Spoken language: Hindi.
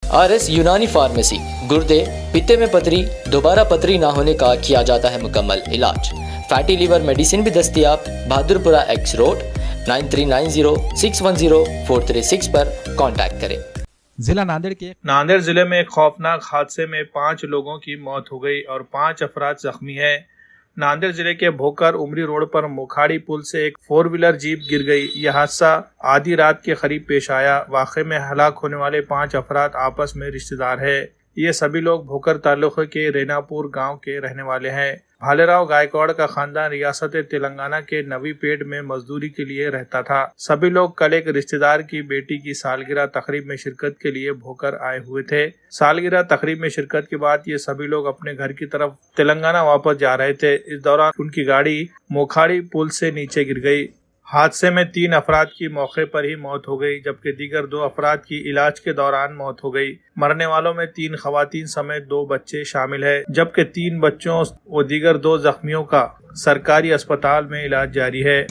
RS यूनानी फार्मेसी, गुर्दे, पित्ते में पथरी, दोबारा पथरी ना होने का किया जाता है मुकम्मल इलाज। फैटी लीवर मेडिसिन भी दस्तयाब। बहादुरपुरा X रोड 9390610436 पर कांटेक्ट करें। जिला नांदेड़ जिले में एक खौफनाक हादसे में 5 लोगों की मौत हो गई और 5 अफराद जख्मी हैं। नांदेड़ जिले के भोकर उमरी रोड पर मोखाड़ी पुल से एक 4 व्हीलर जीप गिर गई। यह हादसा आधी रात के करीब पेश आया। वाक़े में हलाक होने वाले 5 अफराद आपस में रिश्तेदार है। ये सभी लोग भोकर तालुके के रेनापुर गांव के रहने वाले हैं। भालेराव गायकवाड़ का खानदान रियासत तेलंगाना के नवीपेट में मजदूरी के लिए रहता था। सभी लोग कल एक रिश्तेदार की बेटी की सालगिरह तकरीब में शिरकत के लिए भोकर आए हुए थे। सालगिरह तकरीब में शिरकत के बाद ये सभी लोग अपने घर की तरफ तेलंगाना वापस जा रहे थे। इस दौरान उनकी गाड़ी मोखाड़ी पुल से नीचे गिर गई। हादसे में 3 अफराद की मौके पर ही मौत हो गई, जबकि दीगर 2 अफराद की इलाज के दौरान मौत हो गई। मरने वालों में 3 खवातीन समेत 2 बच्चे शामिल है, जबकि 3 बच्चों व दीगर 2 जख्मियों का सरकारी अस्पताल में इलाज जारी है।